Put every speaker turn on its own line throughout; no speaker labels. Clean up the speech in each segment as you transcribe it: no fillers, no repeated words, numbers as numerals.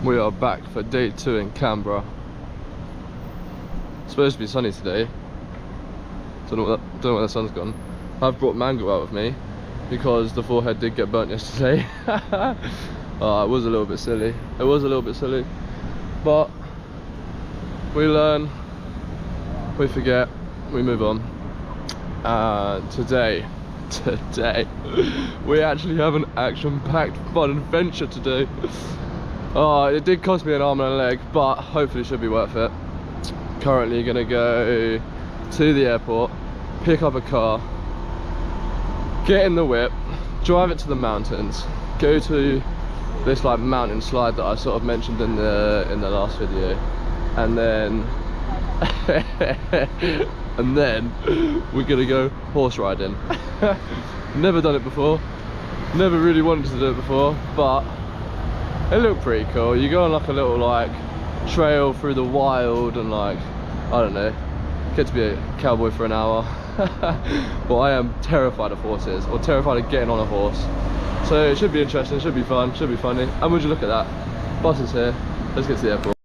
We are back for day 2 in Canberra. It's supposed to be sunny today. Don't know where the sun's gone. I've brought mango out with me because the forehead did get burnt yesterday. Oh, it was a little bit silly. It was a little bit silly. But we learn, we forget, we move on. Today, we actually have an action-packed fun adventure today. Oh, it did cost me an arm and a leg, but hopefully it should be worth it. Currently gonna go to the airport, pick up a car, get in the whip, drive it to the mountains, go to this like mountain slide that I sort of mentioned in the last video, and then we're gonna go horse riding. Never done it before, never really wanted to do it before, but it looked pretty cool. You go on like a little like trail through the wild and like, I don't know, get to be a cowboy for an hour. But I am terrified of horses, or terrified of getting on a horse. So it should be interesting, it should be fun, should be funny. And would you look at that? Bus is here, let's get to the airport.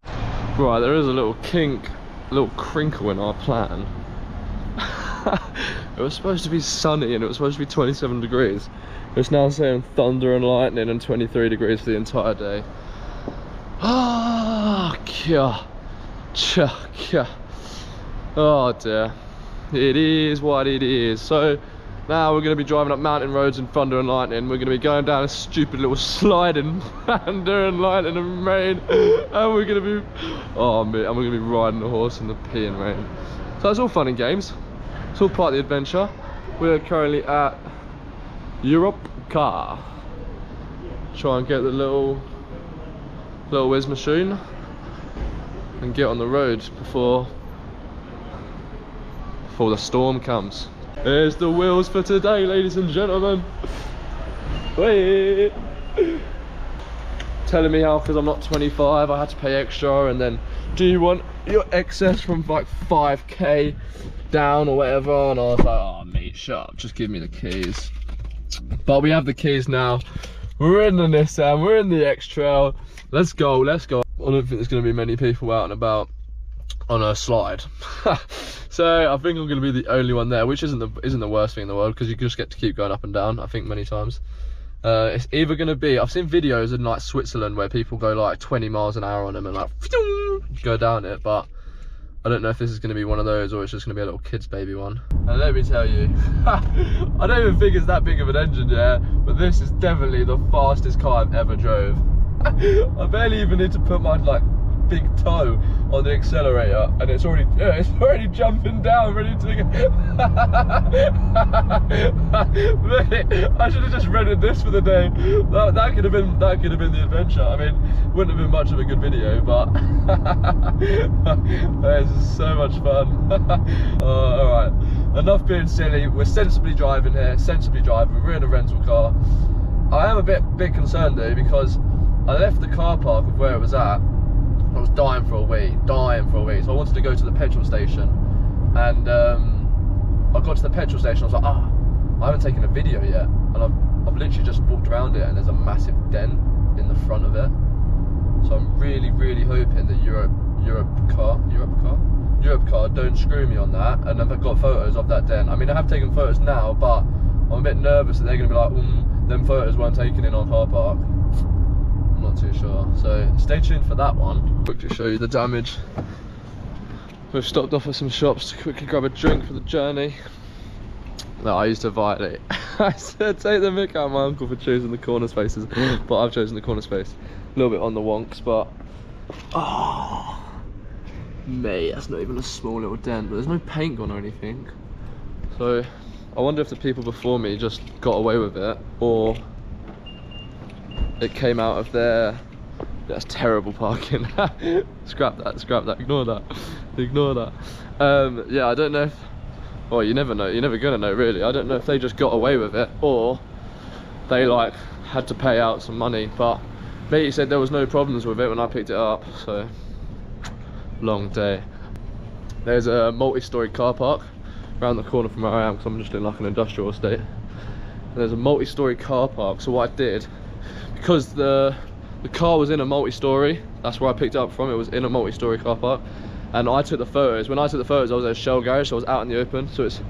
Right, there is a little kink, a little crinkle in our plan. It was supposed to be sunny and it was supposed to be 27 degrees. It's now saying thunder and lightning and 23 degrees for the entire day. Ah, kya, cha, kya. Oh dear. It is what it is. So now we're going to be driving up mountain roads in thunder and lightning. We're going to be going down a stupid little slide in thunder and lightning and rain. And we're going to be, oh man, and we're going to be riding a horse in the pee and rain. So that's all fun and games. It's all part of the adventure. We're currently at Europcar. Try and get the little whiz machine and get on the road before the storm comes. There's the wheels for today, ladies and gentlemen. Wait. Telling me how because I'm not 25 I had to pay extra, and then do you want your excess from like 5k down or whatever, and I was like, oh mate, shut up, just give me the keys. But we have the keys now. We're in the Nissan, we're in the X-Trail. Let's go, let's go. I don't think there's going to be many people out and about on a slide. So I think I'm going to be the only one there, which isn't the worst thing in the world, because you just get to keep going up and down, I think, many times. It's either going to be, I've seen videos in like Switzerland where people go like 20 miles an hour on them and like go down it, but I don't know if this is going to be one of those or it's just going to be a little kid's baby one. And let me tell you, I don't even think it's that big of an engine, yeah, but this is definitely the fastest car I've ever drove. I barely even need to put my like big toe on the accelerator and it's already jumping down, ready to go. Mate, I should have just rented this for the day. That could have been the adventure. I mean, wouldn't have been much of a good video, but this is so much fun. Alright, enough being silly. We're sensibly driving here, we're in a rental car. I am a bit concerned though, because I left the car park of where it was at. I was dying for a wee. So I wanted to go to the petrol station, and I got to the petrol station. I was like, I haven't taken a video yet, and I've literally just walked around it, and there's a massive dent in the front of it. So I'm really hoping that Europcar don't screw me on that, and I've got photos of that dent. I mean, I have taken photos now, but I'm a bit nervous that they're going to be like, them photos weren't taken in our car park. Not too sure, so stay tuned for that one. Quickly show you the damage. We've stopped off at some shops to quickly grab a drink for the journey. No, I used to violate. I said take the mick out of my uncle for choosing the corner spaces, but I've chosen the corner space. A little bit on the wonks, but oh mate, that's not even a small little dent, but there's no paint gone or anything. So I wonder if the people before me just got away with it, or it came out of their, that's terrible parking. scrap that, ignore that. Yeah, I don't know if, well, you never know, you're never gonna know really. I don't know if they just got away with it or they like had to pay out some money, but matey said there was no problems with it when I picked it up, so long day. There's a multi-storey car park around the corner from where I am, because I'm just in like an industrial estate. And there's a multi-storey car park, so what I did, because the The car was in a multi-story. That's where I picked it up from. It was in a multi-story car park. And I took the photos. When I took the photos, I was at a Shell garage, so I was out in the open. So it's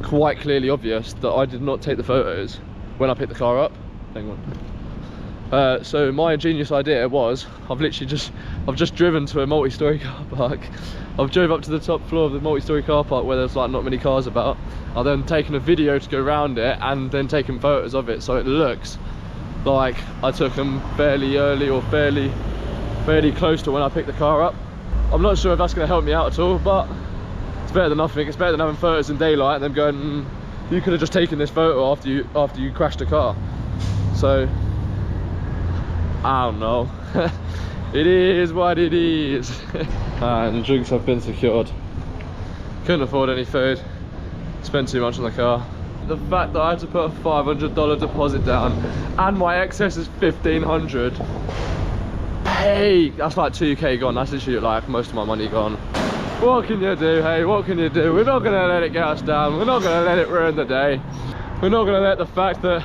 quite clearly obvious that I did not take the photos when I picked the car up. Hang on. So my ingenious idea was, I've just driven to a multi-story car park. I've drove up to the top floor of the multi-story car park where there's like not many cars about. I've then taken a video to go around it and then taken photos of it, so it looks like I took them fairly early or fairly close to when I picked the car up. I'm not sure if that's going to help me out at all, but it's better than nothing. It's better than having photos in daylight and them going, you could have just taken this photo after you crashed a car. So I don't know. It is what it is. And drinks have been secured. Couldn't afford any food. Spent too much on the car. The fact that I had to put a $500 deposit down and my excess is $1,500. Hey, that's like 2k gone. That's literally like most of my money gone. What can you do? Hey, what can you do? We're not gonna let it get us down. We're not gonna let it ruin the day. We're not gonna let the fact that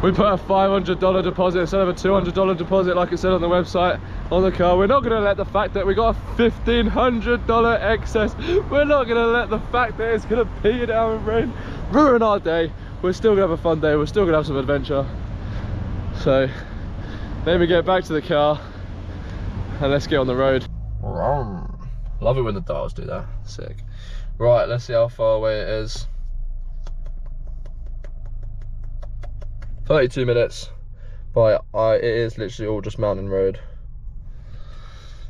we put a $500 deposit instead of a $200 deposit like it said on the website on the car. We're not going to let the fact that we got a $1,500 excess. We're not going to let the fact that it's going to pee down and rain ruin our day. We're still going to have a fun day. We're still going to have some adventure. So let me get back to the car and let's get on the road. Love it when the dials do that. Sick. Right, let's see how far away it is. 32 minutes, but it is literally all just mountain road.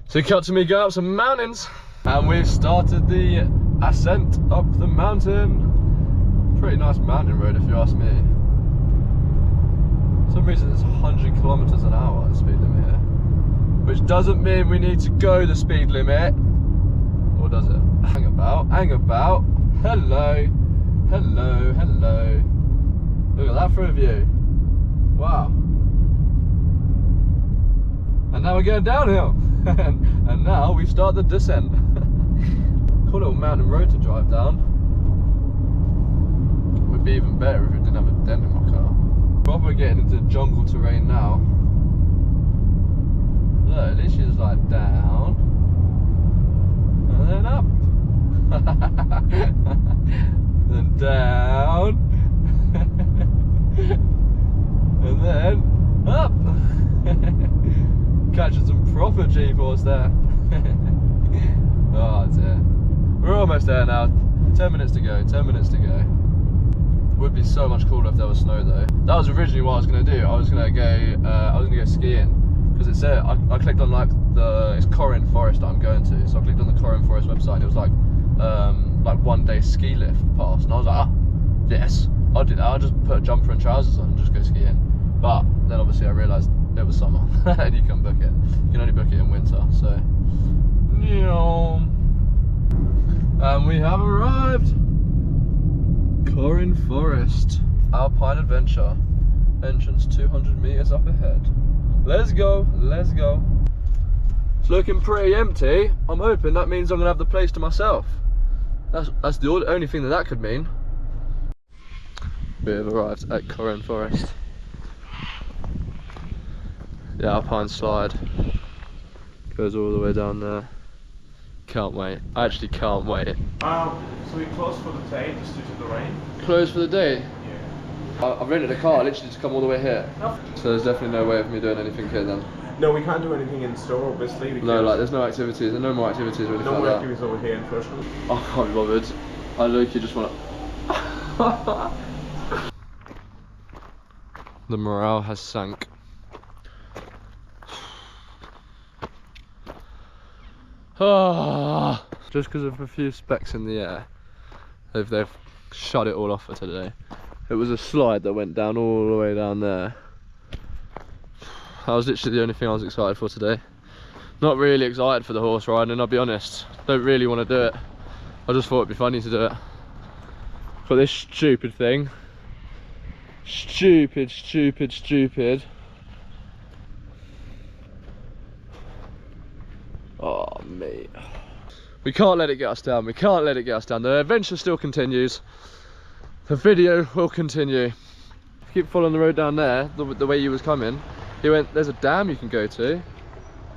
So cut to me going up some mountains, and we've started the ascent up the mountain. Pretty nice mountain road if you ask me. For some reason it's 100 kilometers an hour the speed limit here, which doesn't mean we need to go the speed limit, or does it? Hang about, hello, hello, hello. Look at that for a view. Wow. And now we're going downhill. And now we start the descent. Cool little mountain road to drive down. Would be even better if it didn't have a dent in my car. Proper getting into jungle terrain now. Look, at least she's like down. And then up. Then down. And then up. Catching some proper G-force there. Oh dear. We're almost there now. 10 minutes to go, 10 minutes to go. Would be so much cooler if there was snow though. That was originally what I was gonna do. I was gonna go skiing. Because it said, I clicked on like it's Corrin Forest that I'm going to. So I clicked on the Corrin Forest website and it was like 1 day ski lift pass. And I was like, yes, I'll do that. I'll just put a jumper and trousers on and just go skiing. But then obviously I realised it was summer and you can't book it. You can only book it in winter, so. And we have arrived. Corrin Forest, Alpine Adventure. Entrance 200 meters up ahead. Let's go, let's go. It's looking pretty empty. I'm hoping that means I'm gonna have the place to myself. That's the only thing that could mean. We have arrived at Corrin Forest. The Alpine slide goes all the way down there. Can't wait. I actually can't wait.
So we closed for the day just due to the rain?
Closed for the day?
Yeah.
I've rented a car literally to come all the way here. No. So there's definitely no way of me doing anything here then?
No, we can't do anything in store obviously.
No, like there's no activities, there's no more activities or anything
no
like
more
that.
activities over here unfortunately.
I can't be bothered. I literally just want to... The morale has sank. Just because of a few specks in the air, they've shut it all off for today. It was a slide that went down all the way down there. That was literally the only thing I was excited for today. Not really excited for the horse riding, I'll be honest. Don't really want to do it. I just thought it'd be funny to do it. But this stupid thing. Stupid. Oh mate, we can't let it get us down. We can't let it get us down. The adventure still continues. The video will continue. If you keep following the road down there, the way you was coming, He went, there's a dam you can go to.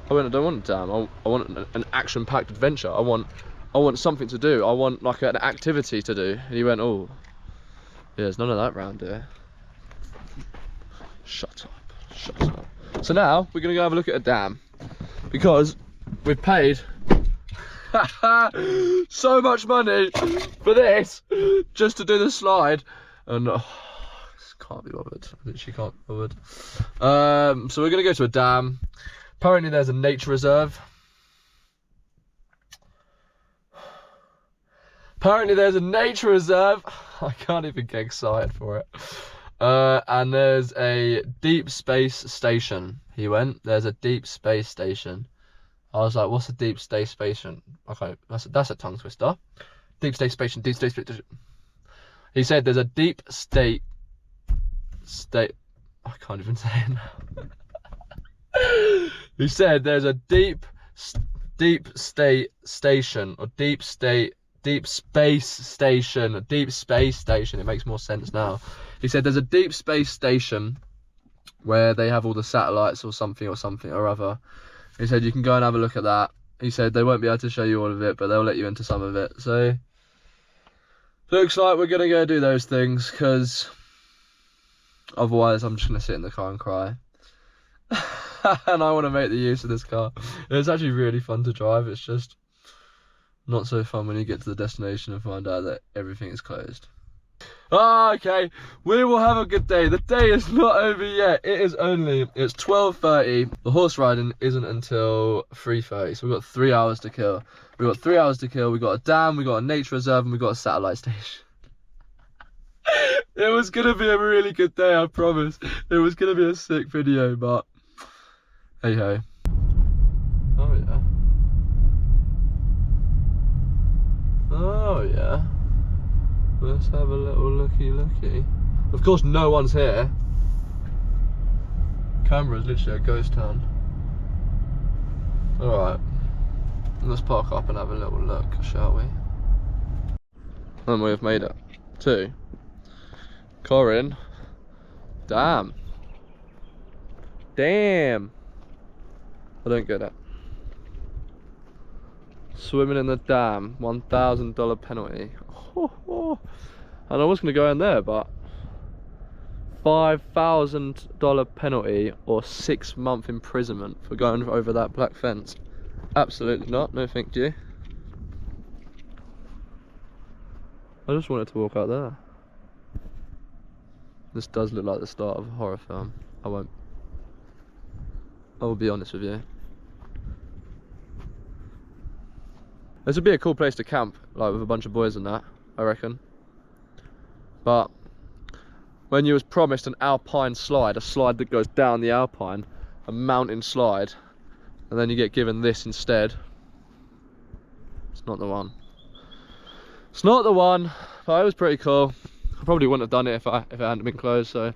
I went, I don't want a dam. I want an action-packed adventure. I want something to do. I want like an activity to do. And he went, oh, yeah, there's none of that round here. Shut up, shut up. So now we're gonna go have a look at a dam because we've paid so much money for this just to do the slide, and can't be bothered. I literally can't be bothered. So we're gonna go to a dam. Apparently there's a nature reserve. Apparently there's a nature reserve. I can't even get excited for it. And there's a deep space station. He went, there's a deep space station. I was like, what's a deep space station? Okay, that's a tongue twister. Deep space station, deep space station. He said there's a deep state. I can't even say it now. He said there's a deep state station, or deep space station. It makes more sense now. He said there's a deep space station where they have all the satellites or something or other. He said you can go and have a look at that. He said they won't be able to show you all of it, but they'll let you into some of it. So looks like we're gonna go do those things, because otherwise I'm just gonna sit in the car and cry. And I want to make the use of this car. It's actually really fun to drive. It's just not so fun when you get to the destination and find out that everything is closed. Okay, we will have a good day. The day is not over yet. It's 12:30. The horse riding isn't until 3:30, so we've got 3 hours to kill. We've got 3 hours to kill. We've got a dam, we've got a nature reserve, and we've got a satellite station. It was gonna be a really good day, I promise. It was gonna be a sick video, but hey ho. Oh yeah. Oh yeah. Let's have a little looky. Of course no one's here. Canberra's literally a ghost town. Alright. Let's park up and have a little look, shall we? And we've made it to Corryn Dam. Damn. I don't get it. Swimming in the dam, $1,000 penalty. And I was going to go in there, but $5,000 penalty or 6-month imprisonment for going over that black fence. Absolutely not, no thank you. I just wanted to walk out there. This does look like the start of a horror film. I will be honest with you. This would be a cool place to camp, like with a bunch of boys and that, I reckon. But when you was promised an alpine slide, a slide that goes down the alpine, a mountain slide, and then you get given this instead, it's not the one. It's not the one, but it was pretty cool. I probably wouldn't have done it if it hadn't been closed, so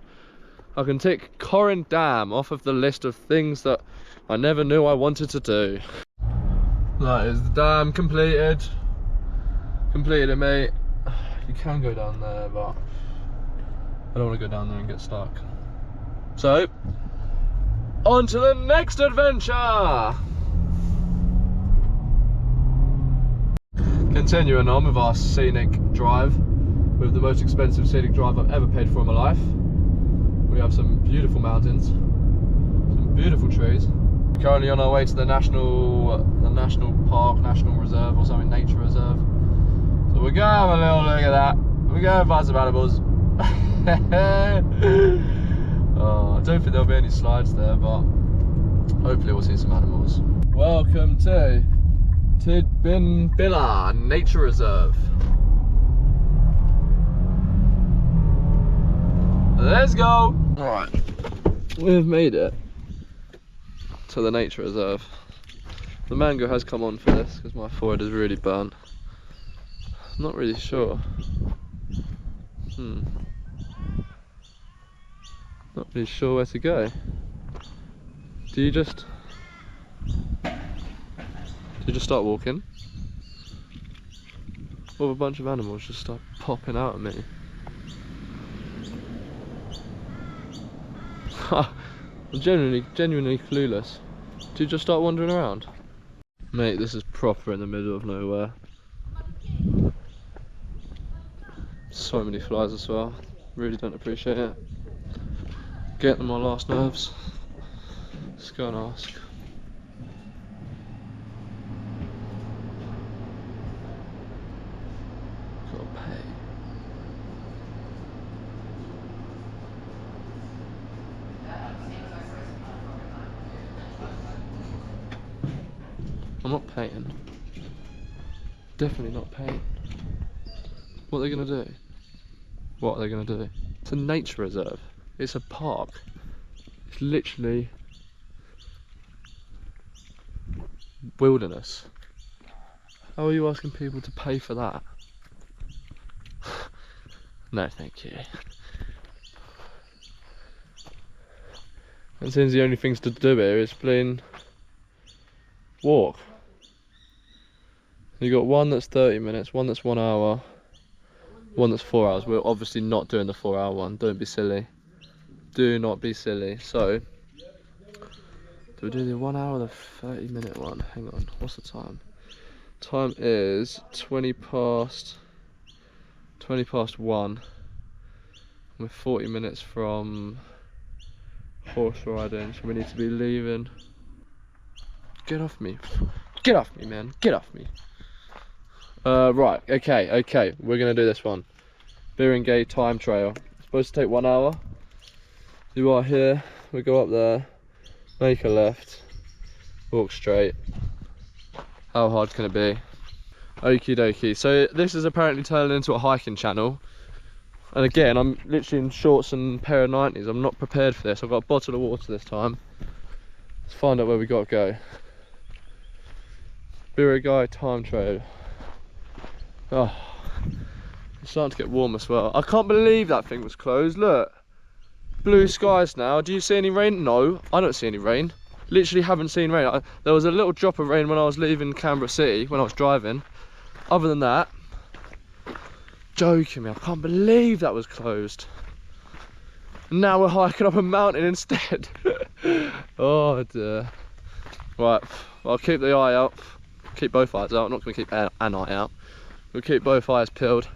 I can tick Corryn Dam off of the list of things that I never knew I wanted to do. That is the dam completed. Completed it, mate. You can go down there, but I don't want to go down there and get stuck. So, on to the next adventure! Continuing on with our scenic drive, with the most expensive scenic drive I've ever paid for in my life. We have some beautiful mountains, some beautiful trees. We're currently on our way to the national park, national reserve or something, nature reserve. So we're gonna have a little look at that. We're gonna find some animals. Oh, I don't think there'll be any slides there, but hopefully we'll see some animals. Welcome to Tidbinbilla Nature Reserve. Let's go! Alright, we've made it to the nature reserve. The mango has come on for this because my forehead is really burnt. I'm not really sure. Not really sure where to go. Do you just start walking? Or a bunch of animals just start popping out at me? I'm genuinely clueless. Do you just start wandering around? Mate, this is proper in the middle of nowhere. So many flies as well. Really don't appreciate it. Getting on my last nerves. Let's go and ask. Gotta pay. I'm not paying. Definitely not paying. What are they gonna do? What are they gonna do? It's a nature reserve. It's a park. It's literally wilderness. How are you asking people to pay for that? No, thank you. It seems the only things to do here is plain walk. You got one that's 30 minutes, one that's 1 hour, one that's 4 hours. We're obviously not doing the 4 hour one. Don't be silly. Do not be silly. So, do we do the 1 hour or the 30-minute one? Hang on, what's the time? Time is 20 past 1. We're 40 minutes from horse riding, so we need to be leaving. Get off me. Get off me, man. Get off me. Right, okay. We're gonna do this one. Birringay Time Trail. It's supposed to take 1 hour. You are here. We go up there, make a left, walk straight. How hard can it be? Okie dokie. So this is apparently turning into a hiking channel. And again, I'm literally in shorts and pair of 90s. I'm not prepared for this. I've got a bottle of water this time. Let's find out where we got to go. Birringay Time Trail. Oh, it's starting to get warm as well. I can't believe that thing was closed. Look, blue skies now. Do you see any rain? No, I don't see any rain. Literally haven't seen rain. There was a little drop of rain when I was leaving Canberra City when I was driving. Other than that, joking me, I can't believe that was closed. And now we're hiking up a mountain instead. Oh dear. Right, I'll keep the eye out. Keep both eyes out. I'm not going to keep an eye out. We'll keep both eyes peeled.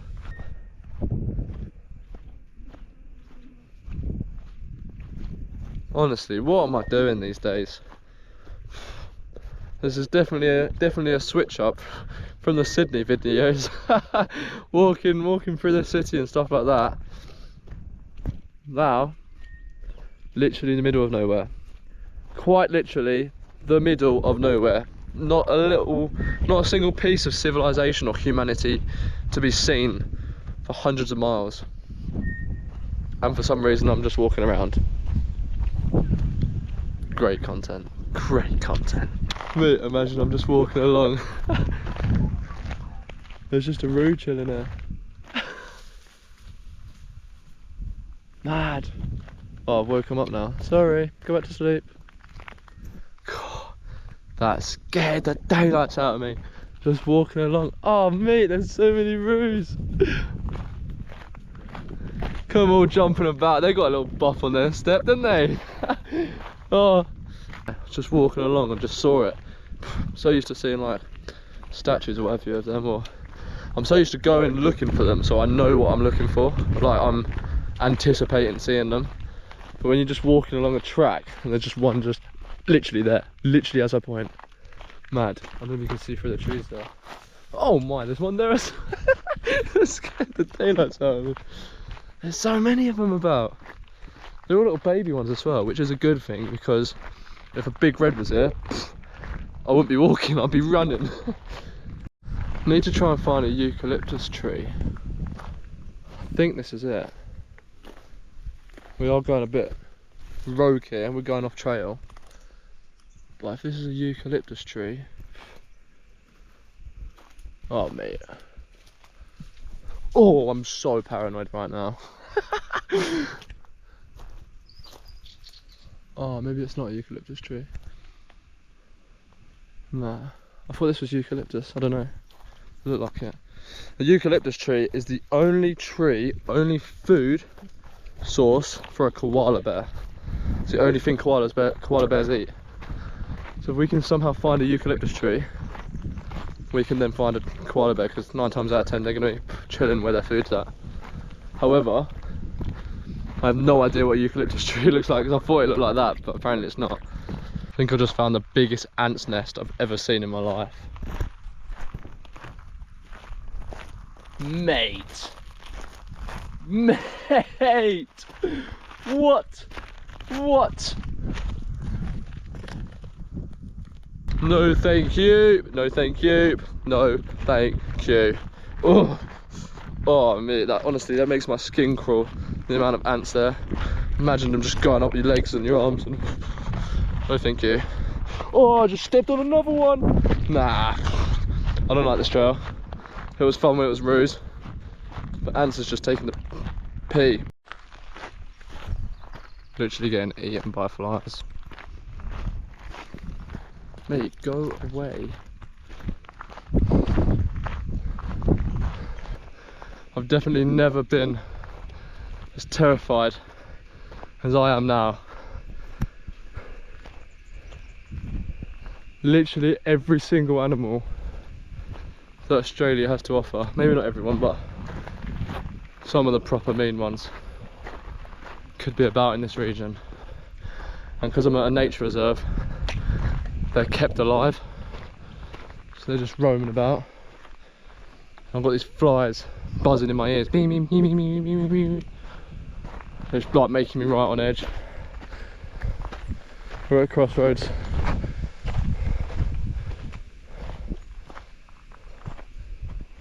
Honestly, what am I doing these days? This is definitely a switch up from the Sydney videos. walking through the city and stuff like that. Now, literally in the middle of nowhere. Quite literally the middle of nowhere. Not a single piece of civilization or humanity to be seen for hundreds of miles. And for some reason I'm just walking around. Great content. Great content. Wait, imagine I'm just walking along. There's just a roo chilling there. Mad. Oh, I've woken up now. Sorry, go back to sleep. That scared the daylights out of me. Just walking along. Oh mate, there's so many roos. Come all jumping about. They got a little bop on their step, didn't they? Oh, just walking along and just saw it. I'm so used to seeing like statues or whatever of them, or I'm so used to going looking for them, so I know what I'm looking for. Like I'm anticipating seeing them. But when you're just walking along a track and there's just one just literally there, literally as I point. Mad. I don't know if you can see through the trees there. Oh my, there's one there. That scared the daylights out of me. There's so many of them about. They're all little baby ones as well, which is a good thing, because if a big red was here, I wouldn't be walking, I'd be running. I need to try and find a eucalyptus tree. I think this is it. We are going a bit rogue here, and we're going off trail. But if this is a eucalyptus tree, oh mate, oh I'm so paranoid right now. Oh, maybe it's not a eucalyptus tree. Nah, I thought this was eucalyptus. I don't know. It looked like it. A eucalyptus tree is the only food source for a koala bear. It's the only thing koala bears eat. So if we can somehow find a eucalyptus tree, we can then find a koala bear, because 9 times out of 10 they're going to be chilling where their food's at. However, I have no idea what a eucalyptus tree looks like, because I thought it looked like that, but apparently it's not. I think I just found the biggest ant's nest I've ever seen in my life. Mate! Mate! What? What? No thank you, no thank you, no thank you. Oh, oh mate, that honestly, that makes my skin crawl, the amount of ants there. Imagine them just going up your legs and your arms and no thank you. Oh, I just stepped on another one. Nah, I don't like this trail. It was fun when it was ruse, but ants is just taking the pee. Literally getting eaten by flies. Mate, go away. I've definitely never been as terrified as I am now. Literally every single animal that Australia has to offer, maybe not everyone, but some of the proper mean ones, could be about in this region. And because I'm at a nature reserve, they're kept alive, so they're just roaming about. I've got these flies buzzing in my ears. They're just like making me right on edge. We're at crossroads.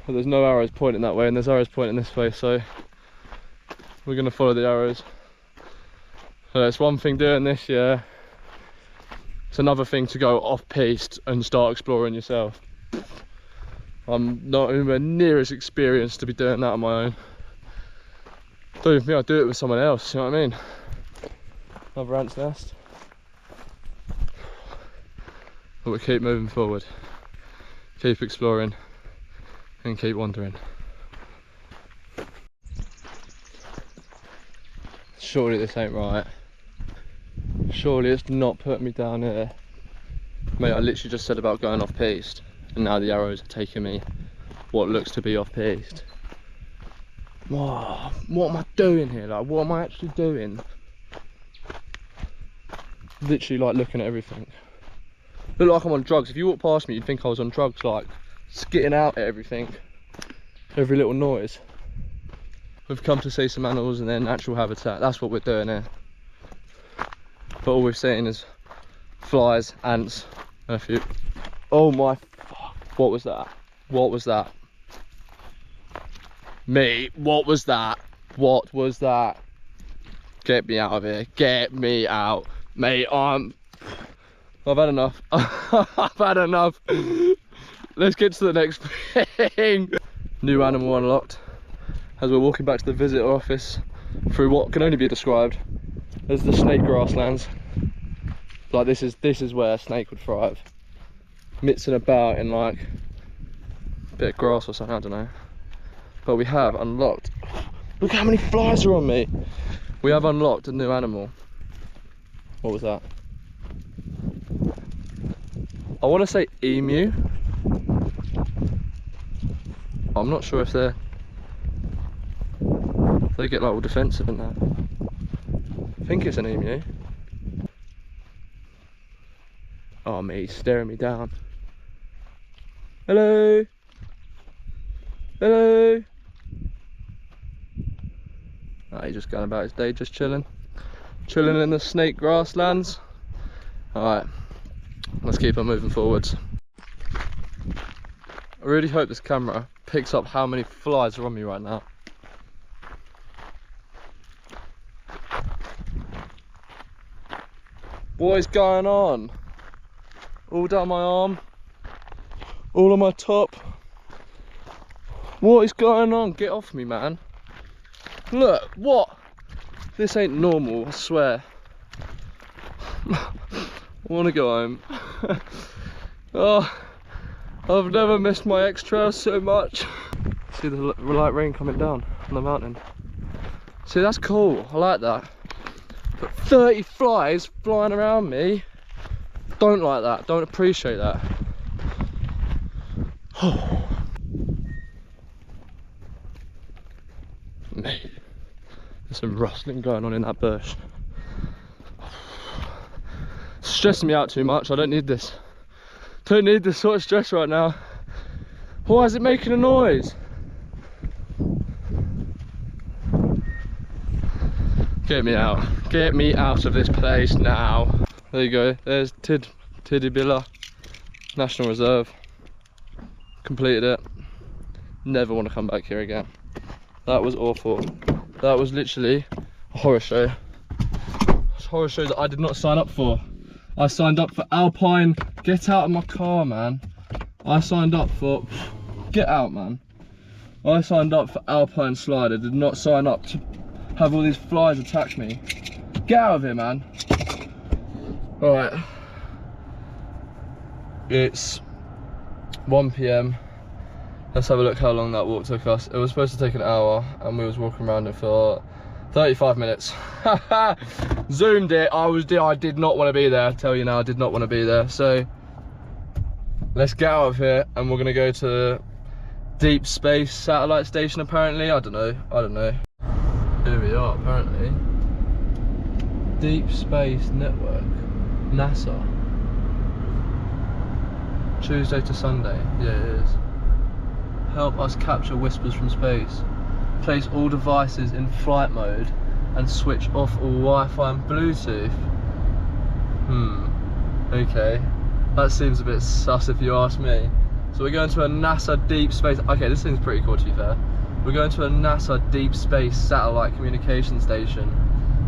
But there's no arrows pointing that way, and there's arrows pointing this way, so we're going to follow the arrows. So it's one thing doing this, yeah. It's another thing to go off-piste and start exploring yourself. I'm not anywhere near as experienced to be doing that on my own. Don't even think I'd do it with someone else, you know what I mean? Another ant's nest. But we keep moving forward. Keep exploring and keep wandering. Surely this ain't right. Surely it's not putting me down here. Mate, I literally just said about going off-piste, and now the arrows are taking me what looks to be off-piste. Oh, what am I doing here? Like, what am I actually doing? Literally like looking at everything. Look like I'm on drugs. If you walk past me, you'd think I was on drugs, like skitting out at everything. Every little noise. We've come to see some animals in their natural habitat. That's what we're doing here. But all we've seen is flies, ants, and a few. Oh my fuck. What was that? What was that? Mate, what was that? What was that? Get me out of here. Get me out. Mate, I've had enough. I've had enough. Let's get to the next thing. New animal unlocked. As we're walking back to the visitor office through what can only be described as the snake grasslands. Like this is where a snake would thrive. Mitsing about in like a bit of grass or something, I don't know. But we have unlocked. Look how many flies are on me. We have unlocked a new animal. What was that? I want to say emu. I'm not sure if they get like all defensive and that. I think it's an emu. Oh, mate, he's staring me down. Hello. Hello. Oh, he's just going about his day, just chilling. Chilling in the snake grasslands. Alright, let's keep on moving forwards. I really hope this camera picks up how many flies are on me right now. What is going on? All down my arm, all on my top. What is going on? Get off me, man. Look, what? This ain't normal, I swear. I want to go home. Oh, I've never missed my X-Trail so much. See the light rain coming down on the mountain. See, that's cool, I like that. But 30 flies flying around me. Don't like that, don't appreciate that. Mate, there's some rustling going on in that bush. It's stressing me out too much. I don't need this. Don't need this sort of stress right now. Why is it making a noise? Get me out. Get me out of this place now. There you go. There's Tidbila National Reserve. Completed it. Never want to come back here again. That was awful. That was literally a horror show. It's a horror show that I did not sign up for. I signed up for Alpine. Get out of my car, man. I signed up for... Get out, man. I signed up for Alpine Slide. I did not sign up to have all these flies attack me. Get out of here, man. Alright. It's 1 PM. Let's have a look how long that walk took us. It was supposed to take an hour and we was walking around it for 35 minutes. Zoomed it. I did not want to be there. I tell you now, I did not want to be there. So let's get out of here and we're gonna go to Deep Space Satellite Station apparently. I don't know. Here we are apparently. Deep Space Network. NASA. Tuesday to Sunday. Yeah, it is. Help us capture whispers from space. Place all devices in flight mode and switch off all Wi-Fi and Bluetooth. Okay. That seems a bit sus if you ask me. So we're going to a NASA Deep Space... Okay, this seems pretty cool to be fair. We're going to a NASA Deep Space Satellite Communication Station.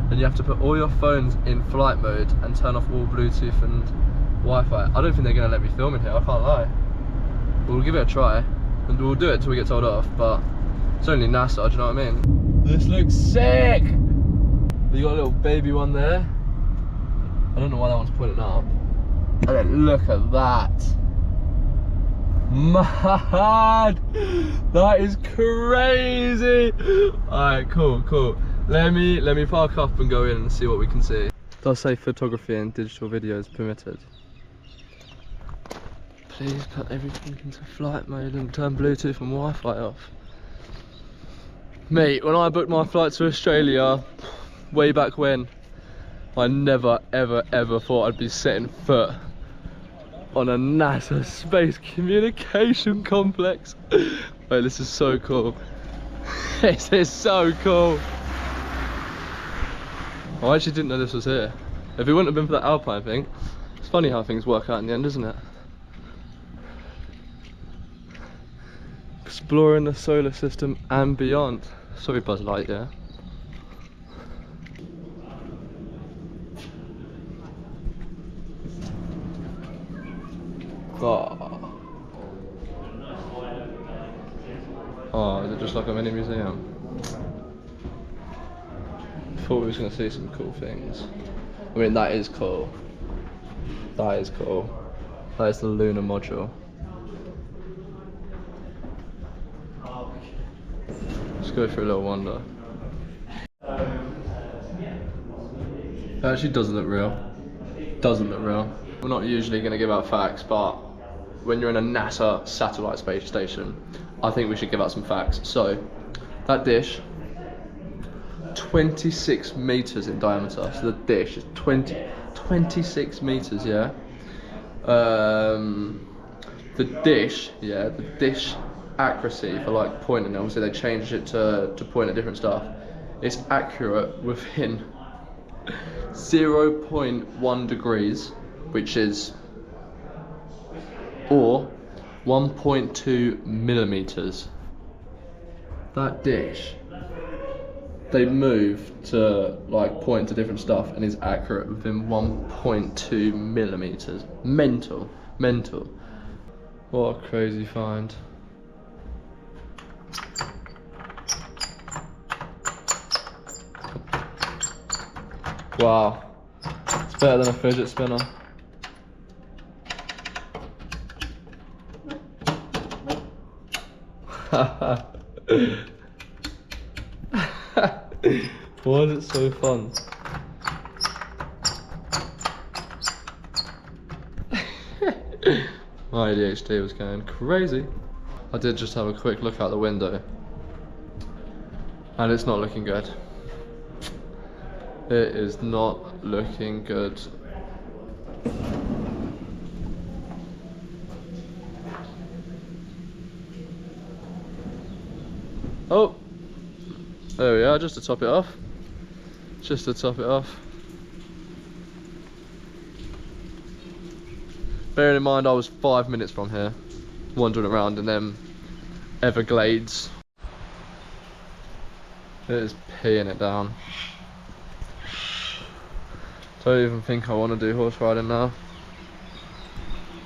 And you have to put all your phones in flight mode and turn off all Bluetooth and Wi-Fi. I don't think they're going to let me film in here, I can't lie. But we'll give it a try. And we'll do it till we get told off, but it's only NASA, do you know what I mean? This looks sick! You got a little baby one there. I don't know why that one's pointing up. And then look at that. Mad! That is crazy! Alright, cool. Let me park up and go in and see what we can see. It does say photography and digital video is permitted. Please put everything into flight mode and turn Bluetooth and Wi-Fi off. Mate, when I booked my flight to Australia, way back when, I never ever thought I'd be setting foot on a NASA Space Communication Complex. Wait, this is so cool. This is so cool. I actually didn't know this was here. If it wouldn't have been for that Alpine thing, it's funny how things work out in the end, isn't it? Exploring the solar system and beyond. Sorry, Buzz Lightyear. Oh, is it just like a mini museum? Thought we was gonna see some cool things. I mean, that is cool. That is cool. That is the lunar module. Let's go for a little wander. It actually doesn't look real. Doesn't look real. We're not usually going to give out facts, but when you're in a NASA satellite space station, I think we should give out some facts. So, that dish, 26 meters in diameter. So the dish is 26 meters, yeah. The dish accuracy for like pointing, obviously they changed it to point at different stuff. It's accurate within 0.1 degrees, which is, or 1.2 millimeters. That dish, they move to like point to different stuff and is accurate within 1.2 millimeters. Mental. What a crazy find. Wow, it's better than a fidget spinner. Why is it so fun? My ADHD was going crazy. I did just have a quick look out the window, and it's not looking good. It is not looking good. Oh, there we are, just to top it off. Just to top it off. Bearing in mind I was 5 minutes from here, wandering around in them Everglades. It is peeing it down. Don't even think I want to do horse riding now.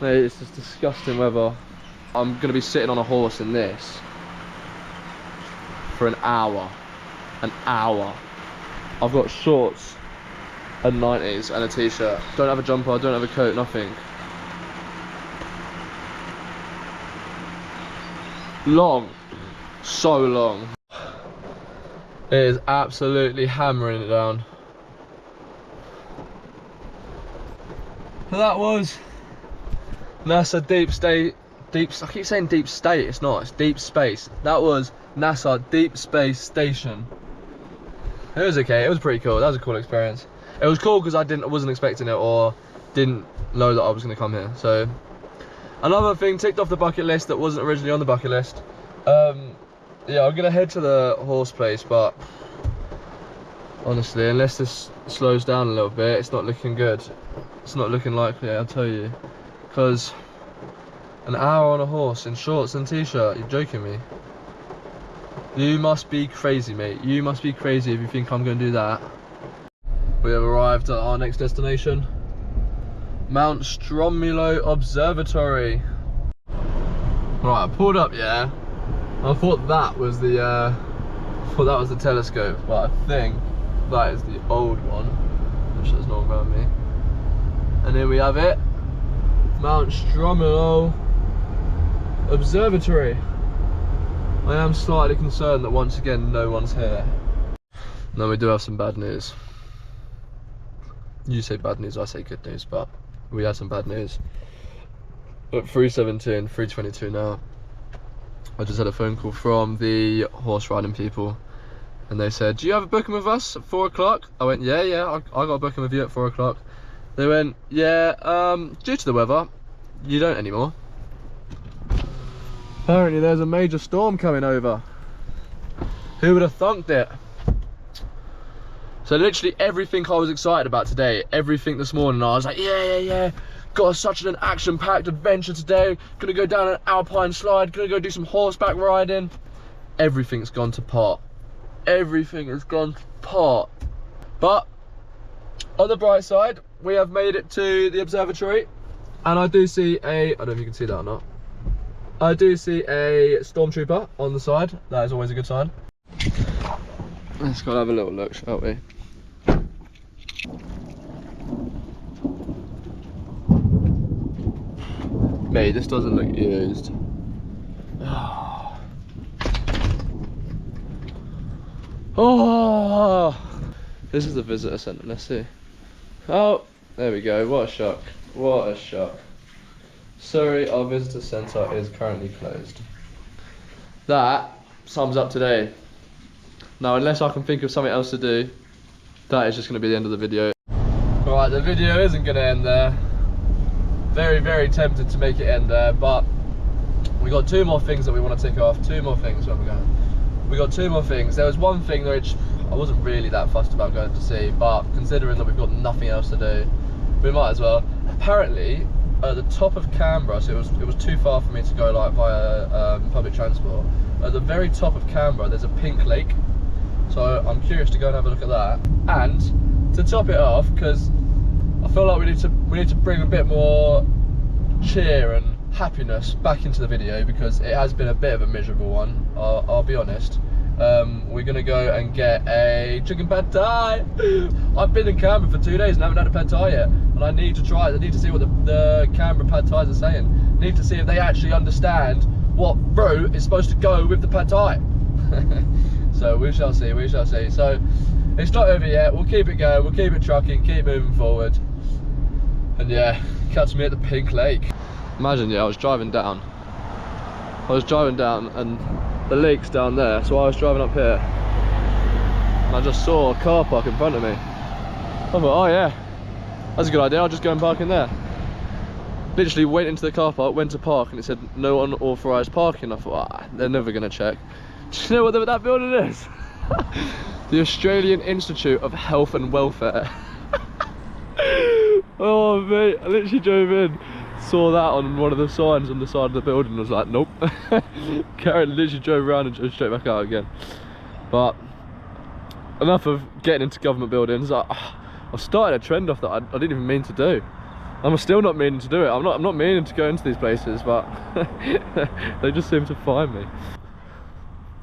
Mate, it's just disgusting weather. I'm going to be sitting on a horse in this for an hour. An hour. I've got shorts and 90s and a t-shirt. Don't have a jumper, I don't have a coat, nothing. Long. So long. It is absolutely hammering it down. So that was NASA Deep State, I keep saying Deep State, it's not, it's Deep Space. That was NASA Deep Space Station. It was okay, it was pretty cool, that was a cool experience. It was cool because I wasn't expecting it or didn't know that I was going to come here. So, another thing ticked off the bucket list that wasn't originally on the bucket list. Yeah, I'm going to head to the horse place, but honestly, unless this slows down a little bit, it's not looking good. It's not looking likely, I'll tell you. Because an hour on a horse in shorts and t-shirt, you're joking me. You must be crazy, mate. You must be crazy if you think I'm going to do that. We have arrived at our next destination. Mount Stromlo Observatory. Right, I pulled up, yeah. I thought that was the telescope, but I think that is the old one, which is not around me. And here we have it, Mount Stromlo Observatory. I am slightly concerned that once again no one's here. No, we do have some bad news. You say bad news, I say good news, but we had some bad news. At 3:17, 3:22 now. I just had a phone call from the horse riding people, and they said, do you have a booking with us at 4 o'clock? I went, yeah, I got a booking with you at 4 o'clock. They went, yeah, due to the weather, you don't anymore. Apparently there's a major storm coming over. Who would have thunked it? So literally everything I was excited about today, everything this morning, I was like, yeah. Got such an action-packed adventure today. Gonna go down an alpine slide, gonna go do some horseback riding. Everything's gone to pot. Everything has gone to pot. But on the bright side, we have made it to the observatory, and I do see I don't know if you can see that or not. I do see a stormtrooper on the side. That is always a good sign. Let's go have a little look, shall we? Mate, this doesn't look used. Oh, this is the visitor centre. Let's see. Oh, there we go. What a shock. What a shock. Sorry, our visitor centre is currently closed. That sums up today. Now, unless I can think of something else to do, that is just going to be the end of the video. Alright, the video isn't going to end there. Very, very tempted to make it end there, but we got two more things that we want to tick off. Two more things. Where are we going? We got two more things. There was one thing which I wasn't really that fussed about going to see, but considering that we've got nothing else to do, we might as well. Apparently, at the top of Canberra, so it was too far for me to go like via public transport. At the very top of Canberra, there's a pink lake, so I'm curious to go and have a look at that. And to top it off, because I feel like we need to bring a bit more cheer and happiness back into the video, because it has been a bit of a miserable one. I'll be honest. We're gonna go and get a chicken pad thai. I've been in Canberra for 2 days and haven't had a pad thai yet, and I need to try it. I need to see what the Canberra pad thais are saying. I need to see if they actually understand what fruit is supposed to go with the pad thai. So we shall see, we shall see. So it's not over yet. We'll keep it going, we'll keep it trucking, keep moving forward. And yeah, catch me at the pink lake. Imagine, yeah, I was driving down and the lake's down there, so I was driving up here and I just saw a car park in front of me. I thought, oh yeah, that's a good idea, I'll just go and park in there. Literally went into the car park, went to park, and it said no unauthorised parking. I thought, they're never going to check. Do you know what that building is? The Australian Institute of Health and Welfare. Oh mate, I literally drove in, saw that on one of the signs on the side of the building, and was like, nope. Karen literally drove around and drove straight back out again. But enough of getting into government buildings. I've started a trend off that I didn't even mean to do. I'm still not meaning to do it. I'm not meaning to go into these places, but they just seem to find me.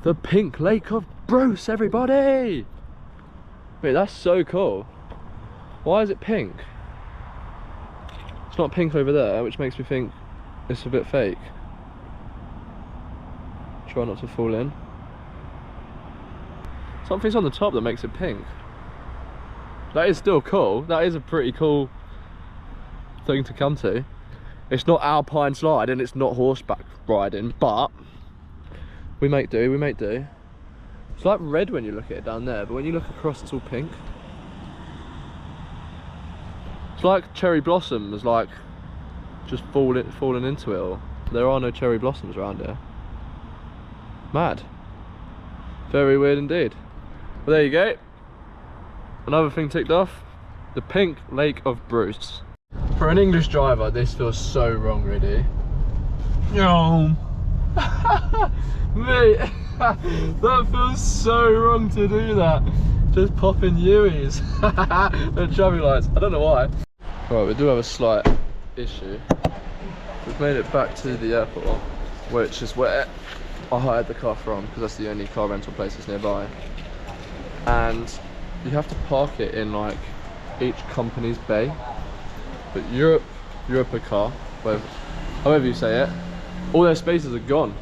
The pink lake of Bruce, everybody! Wait, that's so cool. Why is it pink? It's not pink over there, which makes me think it's a bit fake. Try not to fall in. Something's on the top that makes it pink. That is still cool. That is a pretty cool thing to come to. It's not alpine slide and it's not horseback riding, but we make do, we make do. It's like red when you look at it down there, but when you look across it's all pink. It's like cherry blossoms, like just falling into it all. There are no cherry blossoms around here. Mad. Very weird indeed. Well, there you go. Another thing ticked off. The pink lake of Bruce. For an English driver, this feels so wrong, really. No. Mate, that feels so wrong to do that. Just popping U's and traffic lights. I don't know why. Right, we do have a slight issue. We've made it back to the airport, which is where I hired the car from, because that's the only car rental place that's nearby. And you have to park it in like each company's bay. But Europcar, however you say it, all their spaces are gone.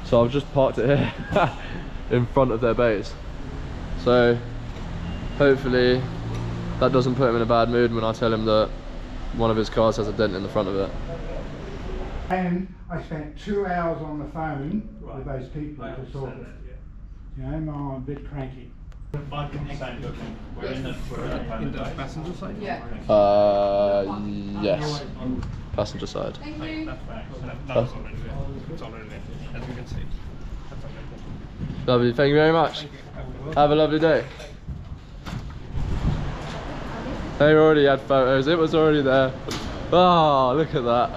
So I've just parked it here in front of their bays. So hopefully that doesn't put him in a bad mood when I tell him that one of his cars has a dent in the front of it.
And I spent 2 hours on the phone with those people to sort it. You know, I'm a bit cranky.
We're in the passenger side?
Yeah.
Yes. Passenger side.
Thank you.
That's already there, as you can see. That's already there.
Lovely, thank you very much. Have a lovely day. They already had photos, it was already there. Oh, look at that.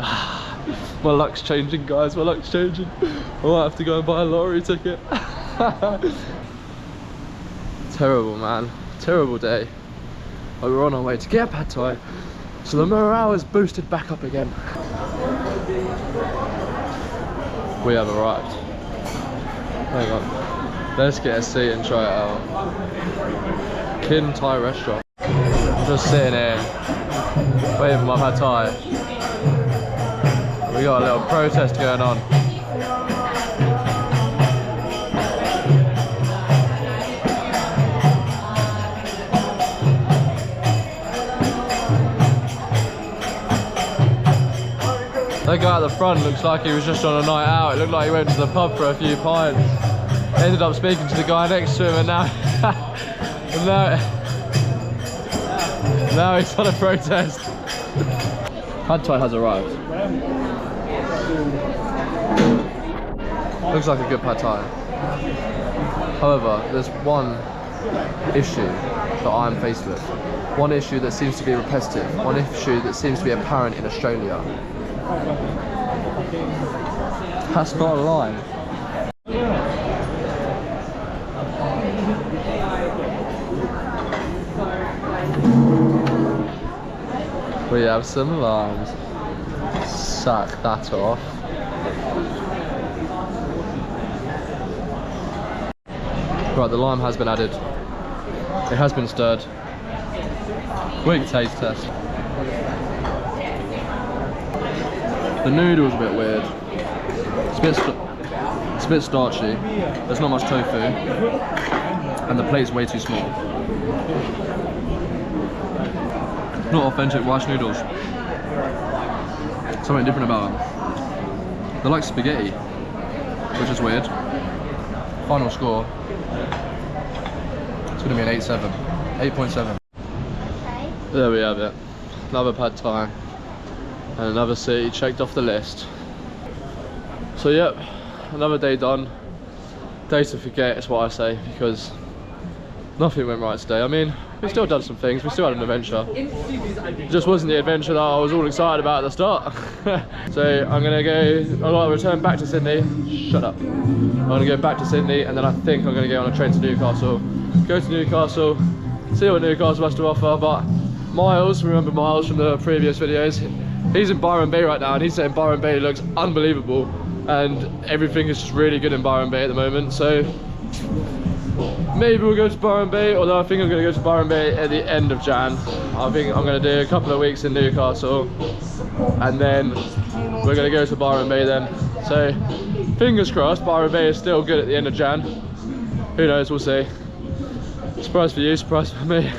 My luck's changing, guys, my luck's changing. I might have to go and buy a lottery ticket. Terrible, man. Terrible day. But we're on our way to get pad thai, so the morale is boosted back up again. We have arrived. Hang on. Let's get a seat and try it out. Kin Thai restaurant. Just sitting here, waiting for my pad thai. We got a little protest going on. That guy at the front looks like he was just on a night out. It looked like he went to the pub for a few pints. Ended up speaking to the guy next to him, and now he's on a protest. Pad thai has arrived. Looks like a good pad thai. However, there's one issue that I'm faced with. One issue that seems to be repetitive. One issue that seems to be apparent in Australia. That's not a line. We have some limes. Sack that off. Right, the lime has been added. It has been stirred. Quick taste test. The noodle's a bit weird. It's a bit starchy. There's not much tofu, and the plate's way too small. Not authentic rice noodles. something different about them. They're like spaghetti, which is weird. Final score. It's gonna be an 8.7. 8.7.
Okay.
There we have it. Another pad thai and another city checked off the list. So yep, another day done. Day to forget is what I say, because nothing went right today. I mean, we still done some things, we still had an adventure. It just wasn't the adventure that I was all excited about at the start. So I'm gonna go, I've got to return back to Sydney. Shut up. I'm gonna go back to Sydney and then I think I'm gonna go on a train to Newcastle. Go to Newcastle, see what Newcastle has to offer. But Miles, remember Miles from the previous videos, he's in Byron Bay right now and he's saying Byron Bay looks unbelievable and everything is just really good in Byron Bay at the moment. So maybe we'll go to Byron Bay, although I think I'm going to go to Byron Bay at the end of Jan. I think I'm going to do a couple of weeks in Newcastle and then we're going to go to Byron Bay then. So fingers crossed Byron Bay is still good at the end of Jan. Who knows, we'll see. Surprise for you, surprise for me.